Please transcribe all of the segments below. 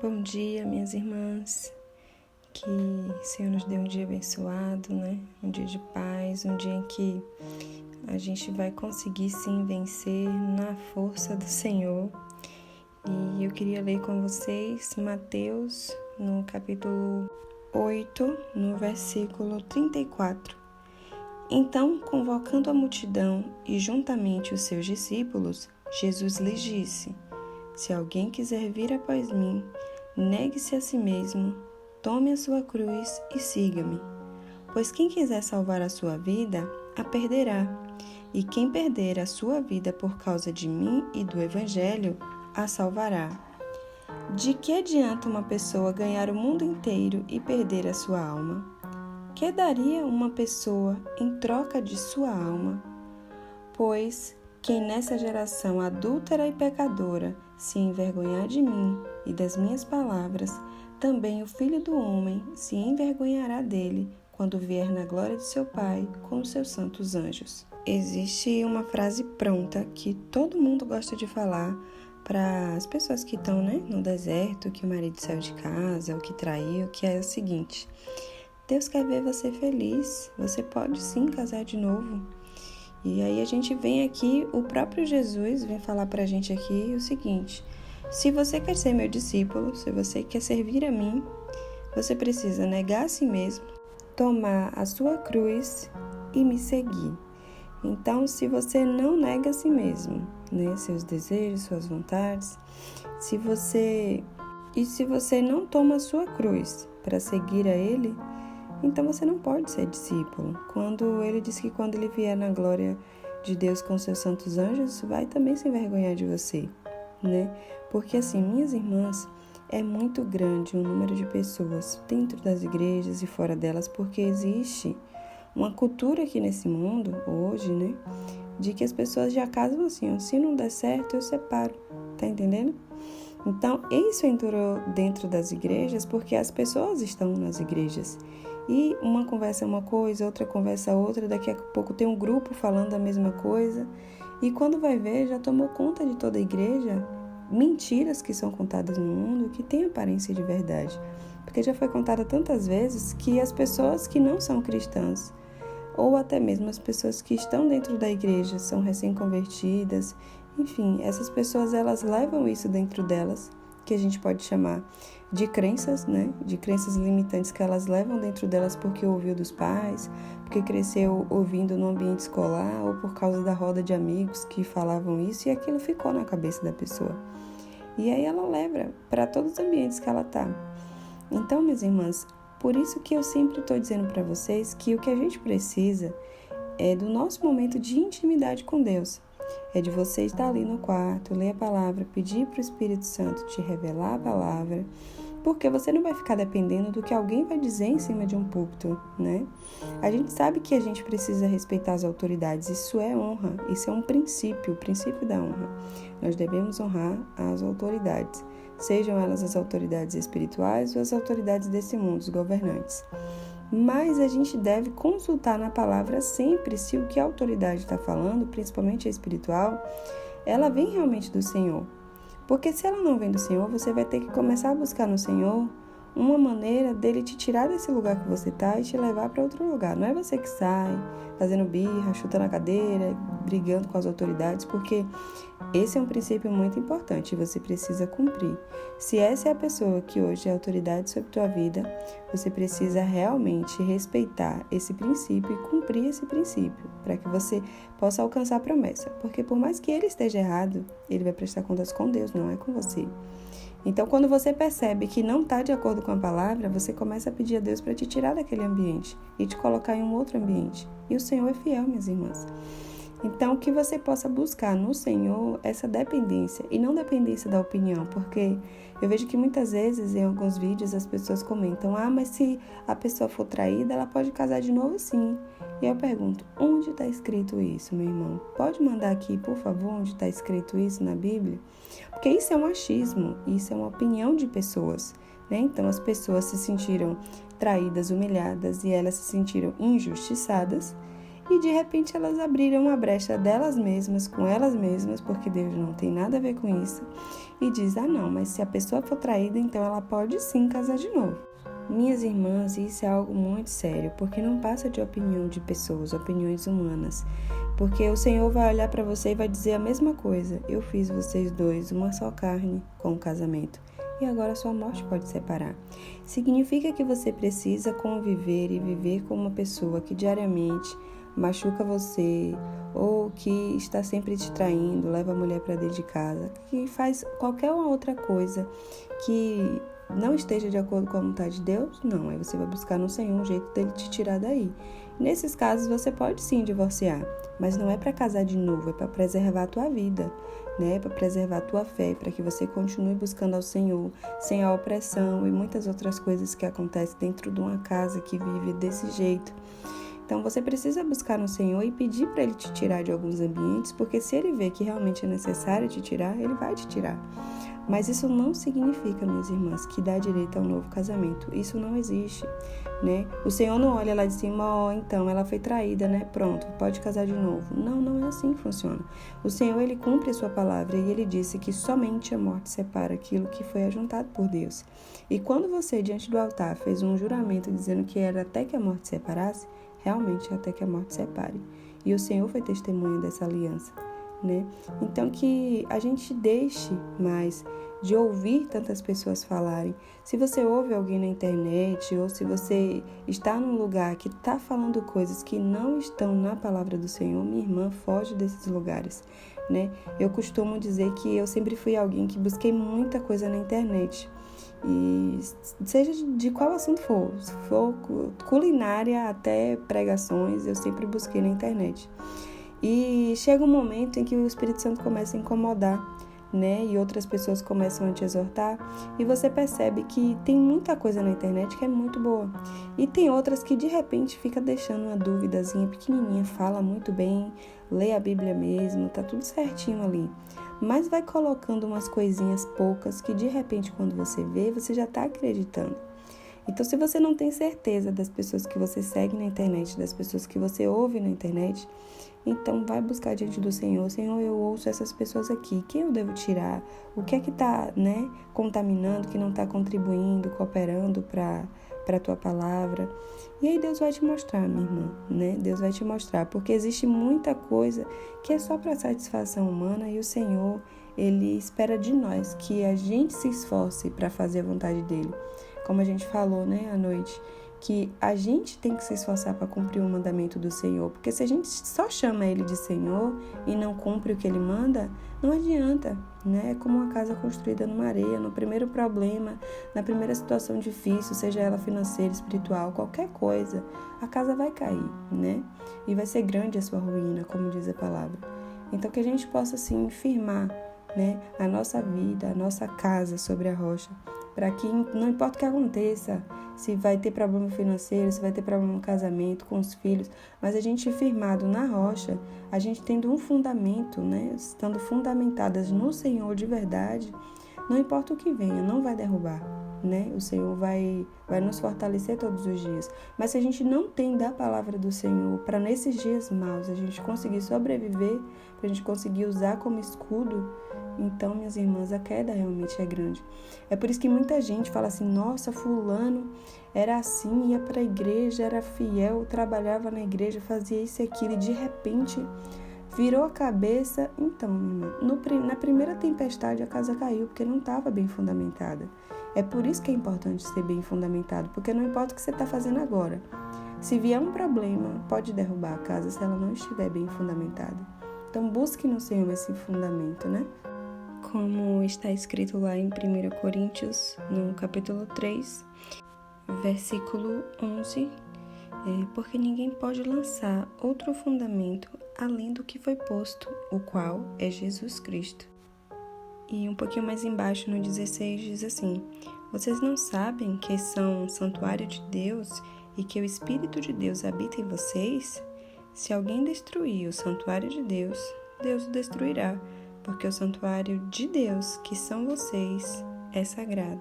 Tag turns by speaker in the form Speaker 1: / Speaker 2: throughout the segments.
Speaker 1: Bom dia, minhas irmãs. Que o Senhor nos dê um dia abençoado, né? Um dia de paz, um dia em que a gente vai conseguir sim vencer na força do Senhor. E eu queria ler com vocês Mateus, no capítulo 8, no versículo 34. Então, convocando a multidão e juntamente os seus discípulos, Jesus lhes disse: Se alguém quiser vir após mim, negue-se a si mesmo, tome a sua cruz e siga-me. Pois quem quiser salvar a sua vida, a perderá. E quem perder a sua vida por causa de mim e do Evangelho, a salvará. De que adianta uma pessoa ganhar o mundo inteiro e perder a sua alma? Que daria uma pessoa em troca de sua alma? Pois quem nessa geração adúltera e pecadora se envergonhar de mim e das minhas palavras, também o Filho do Homem se envergonhará dele quando vier na glória de seu Pai com os seus santos anjos. Existe uma frase pronta que todo mundo gosta de falar para as pessoas que estão no deserto, que o marido saiu de casa, ou que traiu, que é o seguinte: Deus quer ver você feliz, você pode sim casar de novo. E aí a gente vem aqui, o próprio Jesus vem falar pra gente aqui o seguinte: se você quer ser meu discípulo, se você quer servir a mim, você precisa negar a si mesmo, tomar a sua cruz e me seguir. Então, se você não nega a si mesmo, seus desejos, suas vontades, se você não toma a sua cruz para seguir a Ele, então você não pode ser discípulo. Quando ele diz que quando ele vier na glória de Deus com seus santos anjos, vai também se envergonhar de você, Porque assim, minhas irmãs, é muito grande o número de pessoas dentro das igrejas e fora delas, porque existe uma cultura aqui nesse mundo, hoje, de que as pessoas já casam assim: se não der certo, eu separo, tá entendendo? Então, isso entrou dentro das igrejas porque as pessoas estão nas igrejas. E uma conversa é uma coisa, outra conversa outra, daqui a pouco tem um grupo falando a mesma coisa. E quando vai ver, já tomou conta de toda a igreja mentiras que são contadas no mundo que têm aparência de verdade. Porque já foi contada tantas vezes que as pessoas que não são cristãs, ou até mesmo as pessoas que estão dentro da igreja, são recém-convertidas, enfim, essas pessoas elas levam isso dentro delas, que a gente pode chamar de crenças, de crenças limitantes que elas levam dentro delas porque ouviu dos pais, porque cresceu ouvindo no ambiente escolar ou por causa da roda de amigos que falavam isso e aquilo ficou na cabeça da pessoa. E aí ela leva para todos os ambientes que ela está. Então, minhas irmãs, por isso que eu sempre estou dizendo para vocês que o que a gente precisa é do nosso momento de intimidade com Deus. É de você estar ali no quarto, ler a palavra, pedir para o Espírito Santo te revelar a palavra, porque você não vai ficar dependendo do que alguém vai dizer em cima de um púlpito, A gente sabe que a gente precisa respeitar as autoridades, isso é honra, isso é um princípio, o princípio da honra. Nós devemos honrar as autoridades, sejam elas as autoridades espirituais ou as autoridades desse mundo, os governantes. Mas a gente deve consultar na palavra sempre se o que a autoridade está falando, principalmente a espiritual, ela vem realmente do Senhor. Porque se ela não vem do Senhor, você vai ter que começar a buscar no Senhor uma maneira dele te tirar desse lugar que você está e te levar para outro lugar. Não é você que sai fazendo birra, chutando a cadeira, brigando com as autoridades, porque esse é um princípio muito importante e você precisa cumprir. Se essa é a pessoa que hoje é autoridade sobre tua vida, você precisa realmente respeitar esse princípio e cumprir esse princípio, para que você possa alcançar a promessa. Porque por mais que ele esteja errado, ele vai prestar contas com Deus, não é com você. Então, quando você percebe que não está de acordo com a palavra, você começa a pedir a Deus para te tirar daquele ambiente e te colocar em um outro ambiente. E o Senhor é fiel, minhas irmãs. Então, que você possa buscar no Senhor essa dependência e não dependência da opinião, porque eu vejo que muitas vezes em alguns vídeos as pessoas comentam: mas se a pessoa for traída, ela pode casar de novo sim. E eu pergunto: onde está escrito isso, meu irmão? Pode mandar aqui, por favor, onde está escrito isso na Bíblia? Porque isso é um achismo, isso é uma opinião de pessoas, Então as pessoas se sentiram traídas, humilhadas e elas se sentiram injustiçadas. e de repente elas abriram uma brecha delas mesmas, com elas mesmas, porque Deus não tem nada a ver com isso, e diz, não, mas se a pessoa for traída, então ela pode sim casar de novo. Minhas irmãs, isso é algo muito sério, porque não passa de opinião de pessoas, opiniões humanas. Porque o Senhor vai olhar para você e vai dizer a mesma coisa. Eu fiz vocês dois uma só carne com o casamento. E agora sua morte pode separar. Significa que você precisa conviver e viver com uma pessoa que diariamente machuca você, ou que está sempre te traindo, leva a mulher para dentro de casa, que faz qualquer outra coisa que não esteja de acordo com a vontade de Deus, não. Aí você vai buscar no Senhor um jeito dele te tirar daí. Nesses casos, você pode sim divorciar, mas não é para casar de novo, é para preservar a tua vida, né? Para preservar a tua fé, para que você continue buscando ao Senhor, sem a opressão e muitas outras coisas que acontecem dentro de uma casa que vive desse jeito. Então, você precisa buscar no Senhor e pedir para Ele te tirar de alguns ambientes, porque se Ele vê que realmente é necessário te tirar, Ele vai te tirar. Mas isso não significa, minhas irmãs, que dá direito a um novo casamento. Isso não existe, né? O Senhor não olha lá de cima, então ela foi traída, né? Pronto, pode casar de novo. Não, não é assim que funciona. O Senhor, Ele cumpre a sua palavra e Ele disse que somente a morte separa aquilo que foi ajuntado por Deus. E quando você, diante do altar, fez um juramento dizendo que era até que a morte separasse, realmente até que a morte separe. E o Senhor foi testemunha dessa aliança, né? Então que a gente deixe mais de ouvir tantas pessoas falarem. Se você ouve alguém na internet ou se você está num lugar que está falando coisas que não estão na palavra do Senhor, minha irmã, foge desses lugares, né? Eu costumo dizer que eu sempre fui alguém que busquei muita coisa na internet. E seja de qual assunto for, se for culinária até pregações, eu sempre busquei na internet. E chega um momento em que o Espírito Santo começa a incomodar, né? E outras pessoas começam a te exortar e você percebe que tem muita coisa na internet que é muito boa. E tem outras que de repente fica deixando uma duvidazinha pequenininha, fala muito bem, lê a Bíblia mesmo, tá tudo certinho ali. Mas vai colocando umas coisinhas poucas que de repente quando você vê, você já tá acreditando. Então, se você não tem certeza das pessoas que você segue na internet, das pessoas que você ouve na internet, então vai buscar diante do Senhor. Senhor, eu ouço essas pessoas aqui, quem eu devo tirar? O que é que está, né, contaminando, que não está contribuindo, cooperando para a tua palavra? E aí Deus vai te mostrar, minha irmã, né? Deus vai te mostrar, porque existe muita coisa que é só para satisfação humana e o Senhor, Ele espera de nós que a gente se esforce para fazer a vontade dEle. Como a gente falou, né, à noite, que a gente tem que se esforçar para cumprir o mandamento do Senhor, porque se a gente só chama Ele de Senhor e não cumpre o que Ele manda, não adianta, né? É como uma casa construída numa areia, no primeiro problema, na primeira situação difícil, seja ela financeira, espiritual, qualquer coisa, a casa vai cair, né? E vai ser grande a sua ruína, como diz a palavra. Então que a gente possa, assim, firmar, né, a nossa vida, a nossa casa sobre a rocha, para que não importa o que aconteça, se vai ter problema financeiro, se vai ter problema no casamento, com os filhos, mas a gente firmado na rocha, a gente tendo um fundamento, né, estando fundamentadas no Senhor de verdade, não importa o que venha, não vai derrubar, né? O Senhor vai nos fortalecer todos os dias. Mas se a gente não tem da palavra do Senhor para nesses dias maus a gente conseguir sobreviver, para a gente conseguir usar como escudo, então, minhas irmãs, a queda realmente é grande. É por isso que muita gente fala assim, nossa, fulano era assim, ia para a igreja, era fiel, trabalhava na igreja, fazia isso e aquilo, e de repente virou a cabeça. Então, minha irmã, na primeira tempestade a casa caiu, porque não estava bem fundamentada. É por isso que é importante ser bem fundamentado, porque não importa o que você está fazendo agora. Se vier um problema, pode derrubar a casa se ela não estiver bem fundamentada. Então, busque no Senhor esse fundamento, né? Como está escrito lá em 1 Coríntios, no capítulo 3, versículo 11, porque ninguém pode lançar outro fundamento além do que foi posto, o qual é Jesus Cristo. E um pouquinho mais embaixo, no 16, diz assim, vocês não sabem que são santuário de Deus e que o Espírito de Deus habita em vocês? Se alguém destruir o santuário de Deus, Deus o destruirá, porque o santuário de Deus, que são vocês, é sagrado.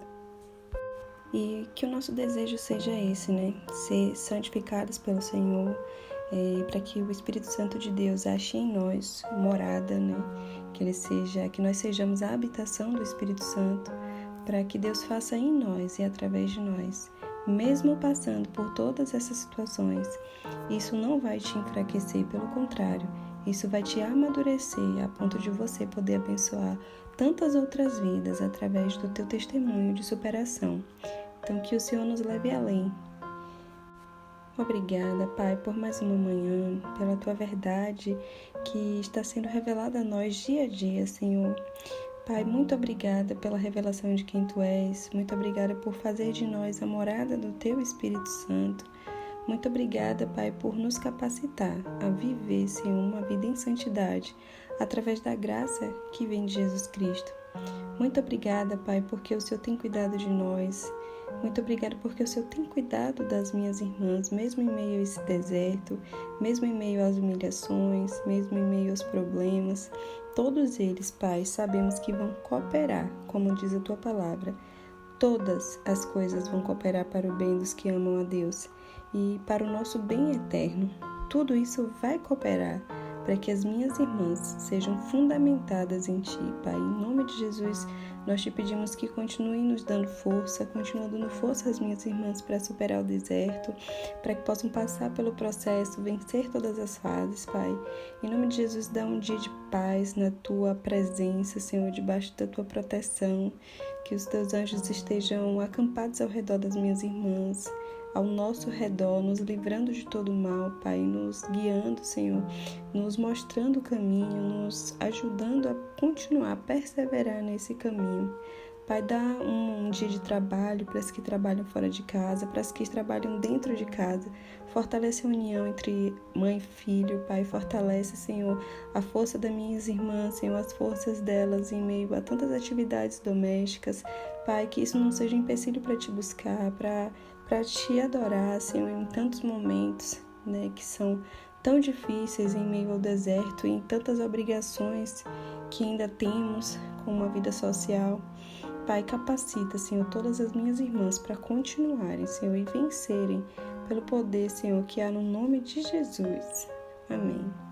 Speaker 1: E que o nosso desejo seja esse, né? Ser santificados pelo Senhor, para que o Espírito Santo de Deus ache em nós morada, né? Que nós sejamos a habitação do Espírito Santo, para que Deus faça em nós e através de nós. Mesmo passando por todas essas situações, isso não vai te enfraquecer, pelo contrário, isso vai te amadurecer a ponto de você poder abençoar tantas outras vidas através do teu testemunho de superação. Então, que o Senhor nos leve além. Obrigada, Pai, por mais uma manhã, pela Tua verdade que está sendo revelada a nós dia a dia, Senhor. Pai, muito obrigada pela revelação de quem Tu és. Muito obrigada por fazer de nós a morada do Teu Espírito Santo. Muito obrigada, Pai, por nos capacitar a viver, Senhor, uma vida em santidade, através da graça que vem de Jesus Cristo. Muito obrigada, Pai, porque o Senhor tem cuidado de nós. Muito obrigada porque o Senhor tem cuidado das minhas irmãs, mesmo em meio a esse deserto, mesmo em meio às humilhações, mesmo em meio aos problemas. Todos eles, Pai, sabemos que vão cooperar, como diz a Tua palavra. Todas as coisas vão cooperar para o bem dos que amam a Deus e para o nosso bem eterno. Tudo isso vai cooperar para que as minhas irmãs sejam fundamentadas em Ti, Pai. Em nome de Jesus, nós Te pedimos que continue nos dando força, continue dando força às minhas irmãs para superar o deserto, para que possam passar pelo processo, vencer todas as fases, Pai. Em nome de Jesus, dá um dia de paz na Tua presença, Senhor, debaixo da Tua proteção, que os Teus anjos estejam acampados ao redor das minhas irmãs, ao nosso redor, nos livrando de todo o mal, Pai, nos guiando, Senhor, nos mostrando o caminho, nos ajudando a continuar, a perseverar nesse caminho. Pai, dá um dia de trabalho para as que trabalham fora de casa, para as que trabalham dentro de casa. Fortalece a união entre mãe e filho, Pai. Fortalece, Senhor, a força das minhas irmãs, Senhor, as forças delas em meio a tantas atividades domésticas. Pai, que isso não seja um empecilho para Te buscar, para Te adorar, Senhor, em tantos momentos, né, que são tão difíceis em meio ao deserto e em tantas obrigações que ainda temos com uma vida social. Pai, capacita, Senhor, todas as minhas irmãs para continuarem, Senhor, e vencerem pelo poder, Senhor, que há no nome de Jesus. Amém.